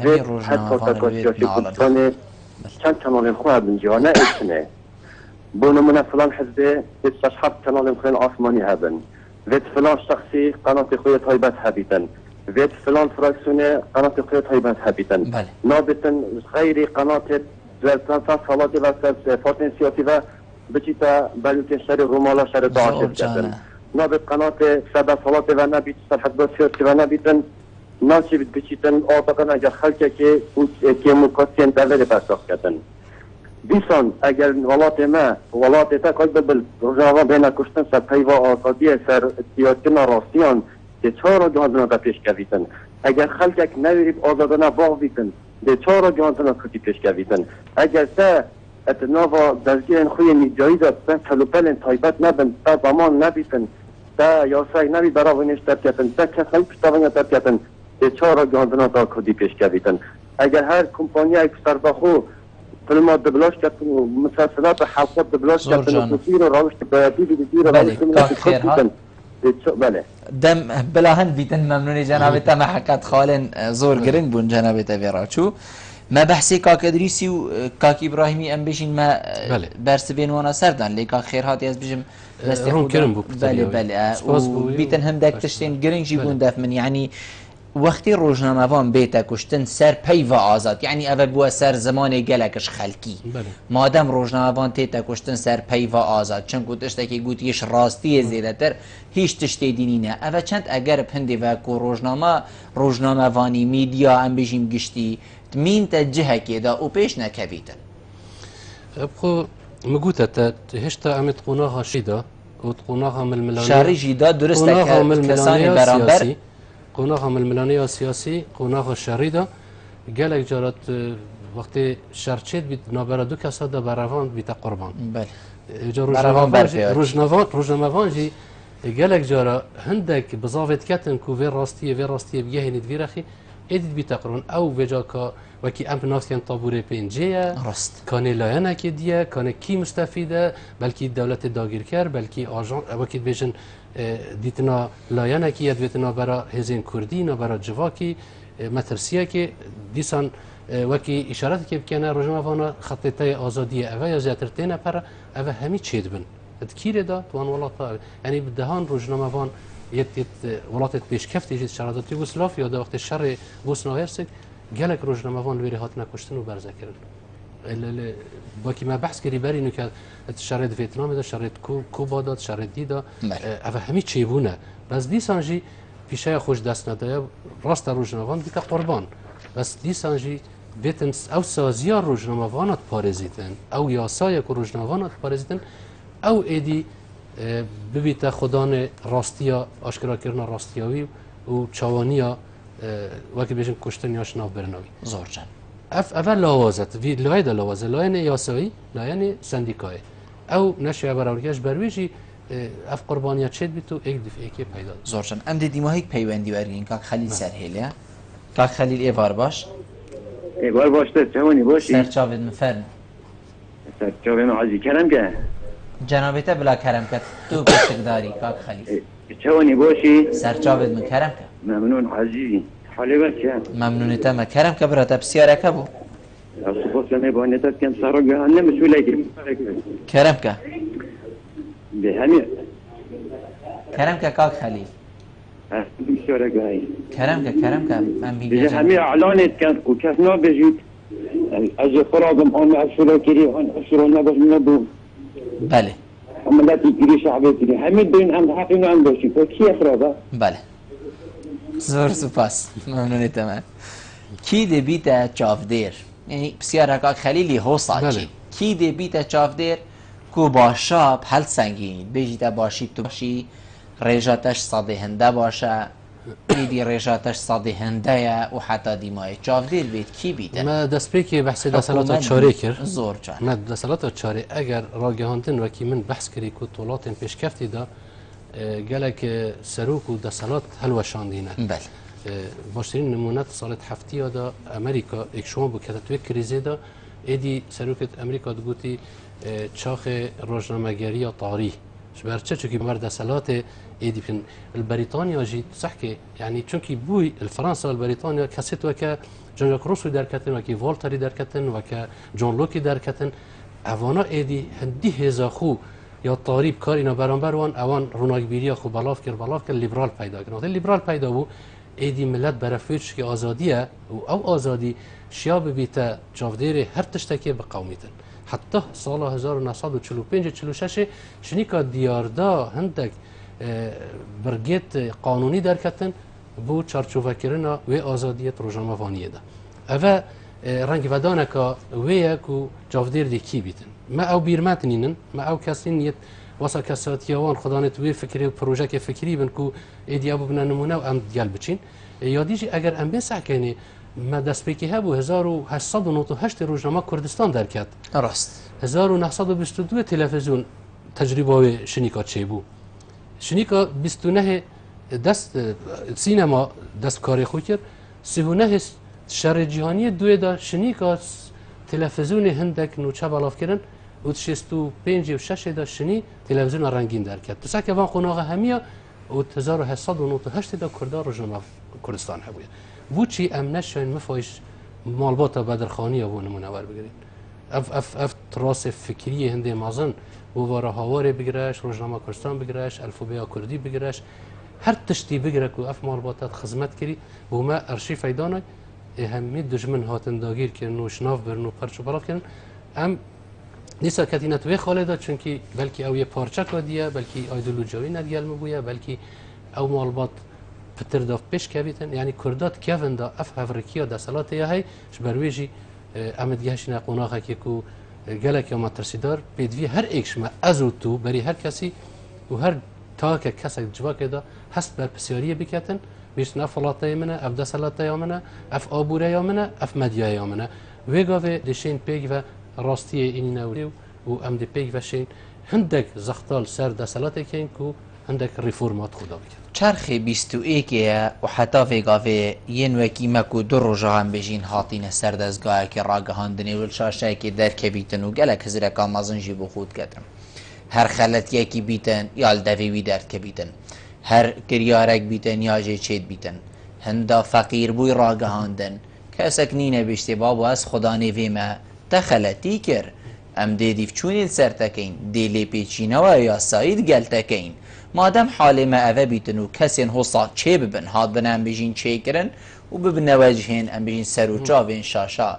دوید حتی تکاسیاسی کردستان چند کانال خواه بنجی ها نه ایچنه بونه من فلان حزبه بیت ششحب کانال خواه آسمانی هبن وید فلان شخصی قنات خواه تایبت هبیتن ويت فلان فراكسيوني قناة قيادة هيبات هابيتن نابتن غير قناة زلتان صلاتي وفاتنسياتي وبجيتا بلوتين شاري رومالا شاري داعش كتن نابت قناة سبا صلاتي ونبيت صلحة بسياتي ونبيتن ناشي بجيتن آتاقنا اگر خلقه که مكاسين دولة برساخ كتن بیسان اگر ولات ما ولات تا کاج بل روزنامه بین کشتن سر پیوا آزادی سر سیاسی راستیان ده چهار جهاندنا تا پیش کویتن اگر خلق یک نویریب آزادانه باغ بیتن ده چهار جهاندنا کتی پیش کویتن اگر تا اتنافا دزگیر خوی نیجایی داد بس هلوپل تایبت نبن تا زمان نبیتن تا یاسای نبی براونش تبکتن تا کسایی پشتاونگ تبکتن به چهار گاندنا تا کدی پیش کبیتن اگر هر کمپانی ای سرباخو فیلمات دبلاش کردن و مسلسلات حلقات دبلاش کردن و تصویر و روش بیاتی بیدیر و روش کن بله دم بلاهن بیتن ممنونی جنابتا ما حقیقت خالن زور گرنگ بون جنابتا ویراچو ما بحثی کاک ادریسی و کاک ابراهیمی ام بشین ما برس بین وانا سردان لیکا خیر هاتی از بجم رون کرم بو بله و بیتن هم دک تشتین گرنگ جی بون دف من یعنی وقتی روزنامه‌وان بیت کشتن سر پی و آزاد یعنی اول بو سر زمان گلکش خلکی مادام روزنامه‌وان تیت کشتن سر پی و آزاد چون گوتش که گوتیش راستی زیادتر هیچ تشتی دینی نه اول چند اگر پندی و کو روزنامه‌وانی میدیا ام بجیم گشتی مين تجهه كده وبيش نكبيتا ابقو مقوتة هشتا امت قناها شيدا وتقناها من الملانية شاري جيدا درست كساني برامبر قناها من الملانية السياسي قناها شاريدا قالك جارت وقت شرچت بيت نابرا دو كسا دا براوان بيتا قربان بله روزنامه‌وان جي قالك جارا هندك بزافت كاتن كو في راستيه بيهني دفيرخي ادید بی تقرون او وجا که وکی ام نافیان طابور پنجه راست کانه لاینا که دیه کانه کی مستفیده بلکی دولت داگیر کرد بلکی آژان وکی بیشن دیتنا لاینا که ید ویتنا برا هزین کردی نه برا جواکی مترسیه که دیسان وکی اشارت که بکنه روزنامه‌وان خطیته آزادی اوه یا زیاتر تینه پر اوه همی چید بن ادکیره دا توان ولاتا یعنی بدهان روزنامه‌وان یت ولات پیشکفت یجید شرایط یوگسلاف یا وقت شر بوسنا هرسک گلک روزنامه‌وان ویری هات نکشتن و برزه کردن با کی ما بحث کردی بری نکرد شرایط ویتنام دا شرایط کوبا داد شرایط دیدا اوه همی چیبونه بس دیسانجی پیشه خوش دست نداره راست روزنامه‌وان بیت قربان بس دیسانجی بیتن او سازیار روزنامه‌وانات پارزیتن او یاسای کو روزنامه‌وانات پارزیتن او ایدی ببیت خدان راستیا آشکارا کردن راستیاوی و چوانیا وقتی بیشتر کشتنیاش ناف برناوی زورجان اول لوازت وی لای د لوازه لاین یاسایی لاین سندیکای او نشه براورگش برویجی اف قربانیت شد بیتو یک دفعه که پیدا زورجان ام دیدیم هیچ پیوندی ورگین کاک خلیل سرهیله کاک خلیل ایوار باش ایوار باش تو چونی باشی سرچاوید مفرن سرچاوید معزی کردم که جنابته بلا کرم کرد تو بشکداری کاک خلیل چونی باشی سرچاوید من کرم کرد ممنون عزیزی حالی بچه ممنونیت ما کرم که برات بسیار کبو سپاس کنه با نتات کم سارا گهانه مسئوله کرم که به همین کرم که کاک خلیل بسیار گهایی کرم که من به همین اعلانت کرد و کس نبجید از خرابم آن افشورا کری آن افشورا نباش نبو بله عملاتی کری شعبه کری همین دین هم حقی نام باشی تو کی افرابه بله زور سپاس ممنونیت من کی دی بیت چافدیر یعنی بسیار حقاق خلیلی حوصا چی کی دی بیت چافدیر کو باشا بحل سنگین بیجی تا باشی تو باشی ریجاتش صادی هنده باشه ایدی ریجاتش صادی هنده یا و حتی دیمای چافدیر بیت کی بیت ما دست پیکی بحث دستالات چاره کرد زور جان ما دستالات چاره اگر راگهاندن وکی من بحث کردی که طولات پیشکفتی دا گلک سروک و دستالات هلوشاندینه بله باشترین نمونت سالت هفتی دا امریکا یک شما بو کتت توی کریزه دا ایدی سروکت امریکا دو گوتی چاخ روزنامه‌گری یا طاری شبرچه چونکی مرد دستالات ایدی فين البريطانيا جيت صحكي يعني چونكي بوي الفرنسا والبريطانيا كاسيت وكا جون لوك روسو دركتن وكي فولتري دركتن وكا جون لوكي دركتن اوانا ايدي هندي هزاخو یا طاري بكار اینا برانبر وان اوان روناگبیری خو بلاف کر لیبرال پیدا کرد لیبرال پیدا بو ایدی ملت برافیش که آزادیه او آزادی شیاب بیت جاودیر هر تشتکی به قومیتن حتی سال 1945 46 شنیکا دیاردا هندک برگیت قانونی درکتن بو چارچوبه کردن و آزادیت روزنامه‌وانی ده. اوه رنگ ودانه که ویه کو جاودیر دی کی بیتن. ما او بیرمتنینن ما او کسی نیت واسه کساتیوان خدانت وی فکری و پروژه که فکری بن کو ایدیا ببنن نمونه و ام دیال بچین. یادیجی اگر ام بسع کنی ما دەستپێکی هەبوو 1898 ڕۆژنامە کوردستان دەرکات ڕاست 1922 تلەڤیزیۆن تەجریباوێ شنیکا چێبوو شنیکا 29 دەست سینەما دەستکاری خۆی کرد 39 شەڕی جیهانیە دوێدا شنیکا تلەڤیزیۆنی هەندێک نوچە بەڵاوکردن و 65 و 6دا شنی تلەڤیزیۆنە ڕەنگین دەرکات تساکە وان قۆناغە هەمیە و 1998دا کوردا ڕۆژنامە کوردستان هەبووە بۆچی ئەم نەشوێن مفۆیش ماڵباتە بەدرخانیە بۆ نمونە وەربگرین ئەف ڕاستێ فکریە هەندێ مازن بۆ وەرە هاوارێ بگرەش ڕۆژنامە کوردستان بگرەش ئەلفوبێیا کوردی بگرەش هەر تشتی بگرە و ئەف ماڵباتات خزمەت کردی بۆمە ئەرشیفەی دانای هەممی دژمن هاتن داگیرکردن و شناف برن و پەرچ و بەڵاوکردن ئەم دیسا کەتینە توێ خاڵێدا چونکی بەلکی ئەو یە پارچەکە دیە بەلکی ئایدۆلۆجیاوی نەرگەلمە بووە بەلکی ئەو ماڵبات پتردا پێشکەویتن یعنی کوردات کێڤندا ئەف هەڤڕێکیە دەسەڵاتەیە هەی ji berwêjî ئەمە گەشتە قۆناغێک و gelek ya matirsidar pêdivî her êkşme ez û tu berî her kesî û her take kesek civakê da hest ber pisyariyê biketin bîstin ev falateyê min e ev deselataya min e ev abûreya min e ev medyaya min e wê gavê dişên pêk ve rastiyê înîne û em dê pêk veşên hindek zextal ser deselatêkên ku hindek reformat xuda bikin چرخی 21 و حتا وێگاوێ یەن وەکی مەک و دو ڕۆژەهان بێژین هاتینە سەر دەستگایەکی ڕاگەهاندنی و شاشایەکی دەرکەبیتن و گەلک هزرەکە مەزنجی بۆ خۆت کەتن هەر خەلەتیەکی بیتن یال دەوێوی دەرکەبیتن هەر کریارێک بیتن یاژێ چێت بیتن هەندا فەقیر بووی ڕاگەهاندن کەسێک نینە بێشتێ بابوو ئەس خوددانێ وێمە تە خەلەتی کرد ئەم دێدیف چوونیت سەرتەکەین دێ لێ پێچینەوە یاساییت گەلتەکەین مادەم حالێمە ئەvە بیتن و کەسێن هۆسا چێ ببن هات بن ئەم بژین چێکردن و ببنەوەجهێن ئەم بژین سەر و چاوێن شاشا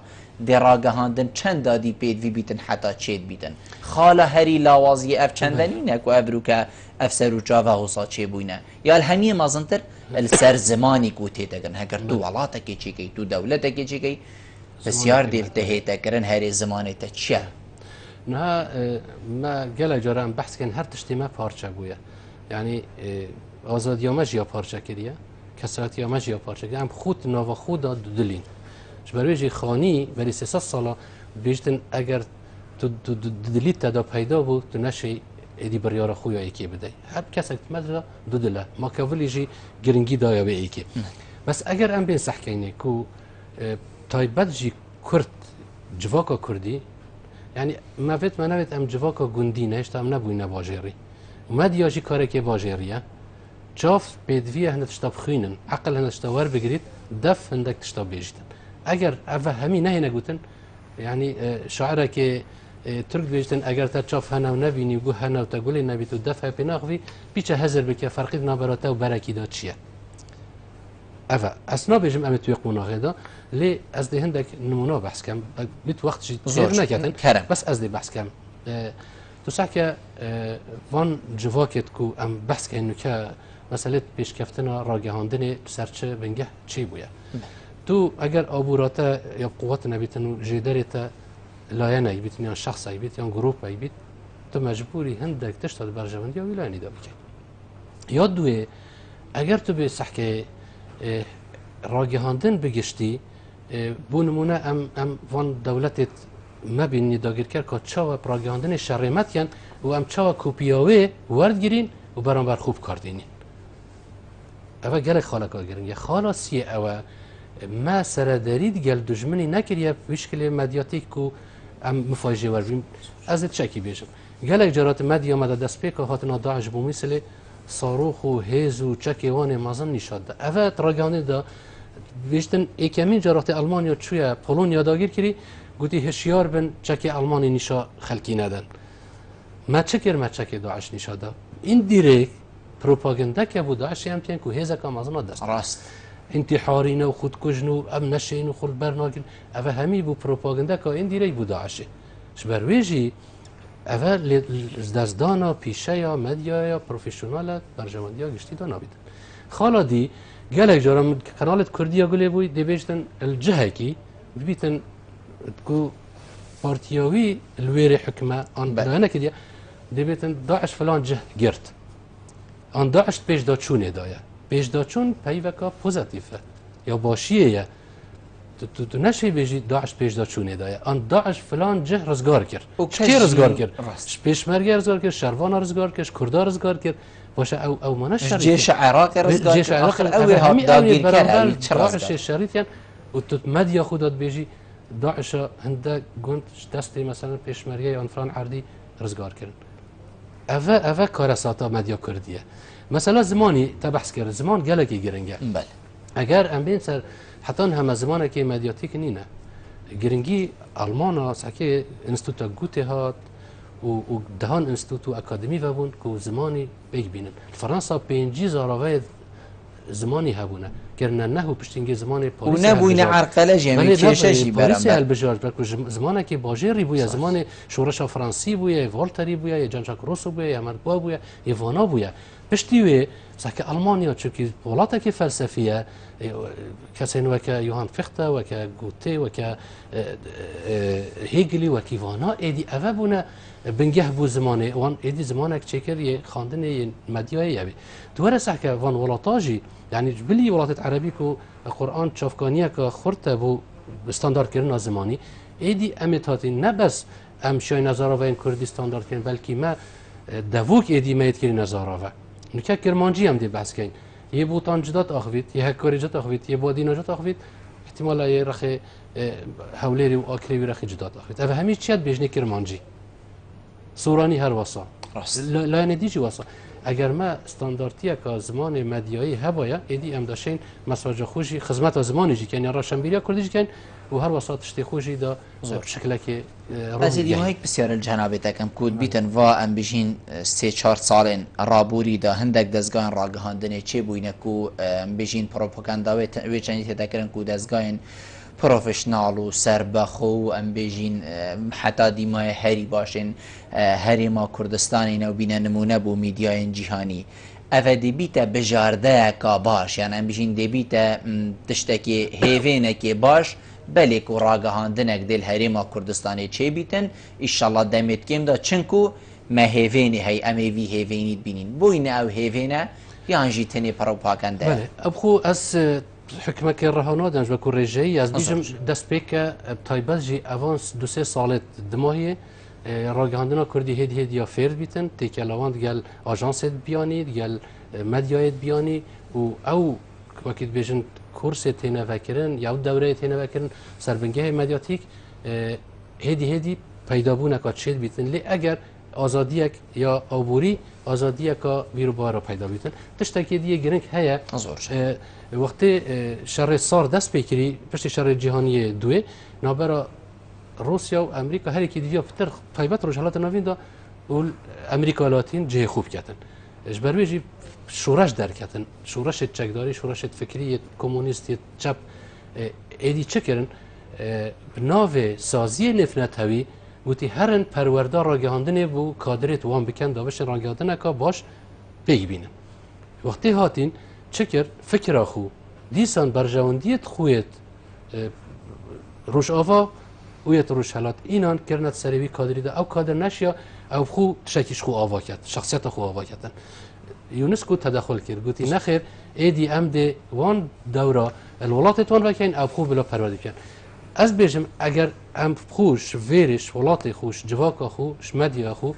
دێڕاگەهاندن چەند دادی پێدوی بیتن حتا چێت بیتن خاڵە هەری لاوازی ئەف چەندەنینەک و ئەبروکە ئەف سەر و چاوە هۆسا چێبووینە یال هەمیە مەزنتر سەر زمانی و تێدەگەن هەگەر دوو وڵاتەکێ چێکەی تو دەولەتێکی چێکەی بسیار دێلتەهێتەکردن هەرێ زمانێتە چییە؟ نها ما gelek cara em behsken her tiştê me parça bûye yani azadiya me jiya parça kiriye kesatiya me jiya parça kiriye em xut nava xû da dudilîn ji ber wê jî xanî berî 300 sala bêjtin eger tu didilî te da peyda bû tu neşê êdî biryara xwe ya êkê bidey her kesek me da dudile Machiavelli jî giringî daya wê êkê bes eger em bên sehkeyne ku taybet jî Kurd civaka Kurdî yani mevt me nevet em civaka gundî ne hêşta em nebûyne bajêrî medya jî karekê bajêrî ye çav pêdiviye hine tişta bixwînin eqil hine tişta werbigirît def hindek tişta bêjtin eger ev hemî nehêne gotin yani şairekê Türk dibêjtin eger te çav henew nebînî û henew te gulê nebît û def pê naxivî pîçe hezir bike ferqî nabera te û berekî da çi ye ev ez nabêjim em ê tuê qonaxê da lê ez dê hindek nimûna behs kem bît wext jî zêr neketin bes ez dê behs kem tu sehke van civakêt ku em behskeyn nûke meselê pêşkeftina ragihandinê serçe bingeh çê bûye tu eger abûra te ya quwetine bîtin û jêderê te layenekî bîtin yan şexsekî bît yan grûpekî bît tu mecbûrî hindek tişta di berjevendiya wî layenî da bike ya duê eger tu bê sehkê ragihandin bigiştî bû nimûne em van dewletê mebînî dagîrker ka çawa ragihandinê şerêmetken û em çawa kopîya wê werdgirîn û beramber xwe bikardînîn ev gelek xaleka giring ye xala siyê ew e me seredarî digel dijminî nekiriye wîşkilê medyatîk ku em mifajê werbîn ez ê çekî bêjim gelek carat medya me de destpêka hatina Daeş bû Mîsilê sarox û hêz û çekê wanê mezin nîşan de ev ragihandinê da bêjtin êkemîn caratê Almanya çûye Polonya dagîr kirî gotî hişyar bin çekê Almanî nîşa xelkî nedin me çi kir me çekê Daeş nîşa da în dîrêk propagandeke bû Daeşê em tên ku hêzeka mezina dest rast intîharîne û xudkujin û em neşên û xwe ber nakin ev hemî bû propagandeka în dîrêk bû Daeşê ji ber wê jî ev dezdana pîşeya medyaya profesyonala berjevendiya giştî da nabîtin xala dî gelek cara kanalê Kurdiya gulê bûî dêbêjtin il cihekî bibîtin ku partiya wî li wêrê hikme an dayanekê diye dêbêtin Daeş filan cih girt an Daeş pêşdaçûnê daye pêşdaçûn peyveka pozitif e ya başiyê ye تو نشی بجی داعش پیش دا چونه دایه آن داعش فلان جه رزگار کرد و کی رزگار کرد راست. پیشمرگی رزگار کرد شروان رزگار کرد کردا رزگار کرد باشه او ما نشری جيش عراق رزقار جيش عراق آخر اوی ها داگیر کرد داعش شریطیان و تو مدیا خودت بیجی داعش هنده گوند دستی مثلا پیشمرگی آنفران عردی رزگار کرد اوه کار ساتا مدیا کردیه مثلا زمانی تا بحث کرد زمان گلکی گرنگه بله اگر ام بین سر حتی هم زمانه که مدیاتیک نینه گرنگی آلمان ساکه انستیتوت گوته هات و دهان انستیتوت اکادمی و بون که زمانی بگبینن فرانسا 5000 راوی زمانی هبونه کرنا نه پشتینگی زمان پاریس و نبوین عرقله جمعی کششی پاریس برام البجاج بلکه زمانه که باجری بویا زمان شورش فرانسی بویا والتری بویا جان ژاک روسو بویا مرکوا بویا ایوانا بویا پشتیوی ساکه آلمانیا چونکی ولاته که فلسفیه کسی وکه یوهان فخته وکه گوته وکه هیگلی وکه ایوانا ایدی اوه بونه بنگه بو زمانه وان ایدی زمانه که چکر یه خاندن مدیای یابی دوره ساکه وان ولاتاجی يعني بلي ولات عربي كو قرآن شافكانية كخرطة بو استاندارد كرنا زماني ايدي امتاتي نبس ام شاي نظارة وين كردي استاندارد كرن بلكي ما دووك ايدي ما يتكري نظارة نكا كرمانجي هم دي بحث كين يه بوطان جدات اخويت يه هكاري جات اخويت يه بادينا جات اخويت احتمالا يه رخي هوليري و آكريوي رخي جدات اخويت اف هميش چيات بيجني كرمانجي سوراني هر واسا لا نديجي واسا اگر ما استانداردی که زمان مدیایی هبایا ایدی ام داشتین مساج خوشی خدمت زمانی جی کنی راشنبیریا کردیش کن و هر وسط شتی خوشی دا شکلی که از ایدی مایک بسیار الجناب تکم کود بیتن و ام بجین 3-4 سالن رابوری دا هندک دزگان راگهاندنه چه بوینه کو بجین پروپاگاندا و چنین تذکرن کو دزگان پروفشنال و سربخو و ام بجین حتی دیمای هری باشن هری ما کردستانی نو بینه نمونه بو میدیای جهانی اوه دی بیتا بجارده که باش یعنی ام بجین دی بیتا تشتکی هیوینه که باش بلیک و راگهاندنک دل هری ما کردستانی چه بیتن ایشالله دمیت کم دا چنکو ما هیوینی هی امی وی هیوینید بینین بوینه او هیوینه یان جی تنی پروپاگانده بله ابخو از حکمه که رهانه دنج بکو رجایی از بیجم دست پیکه تایبت جی اوانس 2-3 سالت دماهیه راگهاندنا کردی هدی یا فرد بیتن تکلاوند گل آژانست بیانید گل مدیایت بیانی و او وقت بیجن کورس تینه وکرن یا دوره تینه وکرن سربنگه مدیاتیک هدی پیدا بونه که چید بیتن لی اگر آزادیک یا عبوری آزادیک ویرو بارا پیدا بیتن تشتکی دیگه گرنگ هیا وقتی شر سار دست بکری پشت شر جهانی دوه نابرا روسیا و امریکا هر کی دیگه فتر تایبت روش حالت نوین دا اول امریکا لاتین جه خوب کردن اجبرویجی شورش در کردن شورش چکداری شورش فکری کمونیستی چپ ایدی چه کردن ناو سازی نفنت هوی گویی هرن پروردار راگهاندنه بو کادرت وام بکن داوش راگهاندنه که باش بگیبینن وقتی هاتین چه کرد فکر آخو دیسان برجواندیت خویت روش آوا ویت روش حالات اینان کرنت سریوی کادری ده او کادر نشیا او خو تشکیش خو آوا کرد شخصیت خو آوا کردن یونسکو تدخل کرد گویی نخیر ایدی ام ده وان دوره الولات توان وکین او خو بلا پروردی کن از بیشم اگر ام خوش ویرش ولات خوش جواک خوش مدیا خو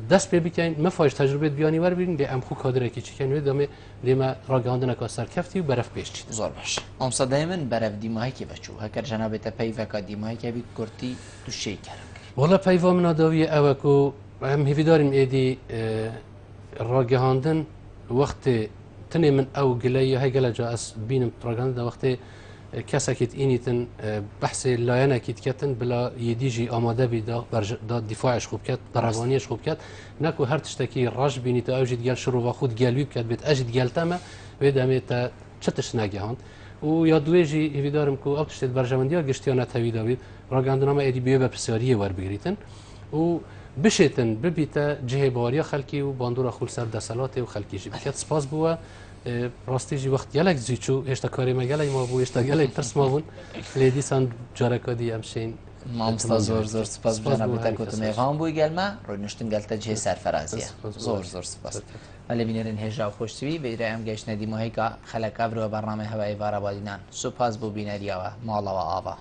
دست به بکن مفاش تجربه بیانی ور ببین به ام خو کادر کی چکن و دم دیما راگاندن کا سرکفتی و برف پیش چید زور باش امسا دائما برف دیمای کی بچو هکر جناب ته پی وک دیمای کی بی کرتی تو شی کرد والله پیوا من داوی اوکو هم هیداریم ایدی راگاندن وقت تنی من او گلی های گلا جا اس بینم راگاندن وقت کسکت اینیتن بحث لاینا کیت کتن بلا یدیجی آماده بی دا دفاعش خوب کرد روانیش خوب کرد نکو هر تشتکی راج بینیت اوجد گل شروع و خود گلوی کرد بیت اجد گلتمه و دمی تا چتش نگهاند و یا دویجی هیدارم کو او تشت برجمندیا گشتیانه توی داوید راگاندنامه ایدی بیو بسیاری ور بگریتن و بشیتن ببیتا جه باریا خلکی و باندورا خول سر دسالات و خلکی جی بکت سپاس بوا راستیجی وقت گلک زیچو هشتا کاری مگلی ما بو هشتا گلک پرس ما بون لیدیسان جارکادی همشین مامۆستا زۆر سپاس بجەنابێتە کۆتمێڤان بووی گەلمە ڕۆینشتن گەلتە جێ سەرفەرازیە زۆر سپاس هەلە بینێرن هێژا و خۆشتوی بەیرە ئەم گەشتە دیمۆهەیەکە خەلەکە برەوە بەرنامە هەوای ڤارە بادینان سوپاس بۆ بینەریەوە ماڵەوە ئاوا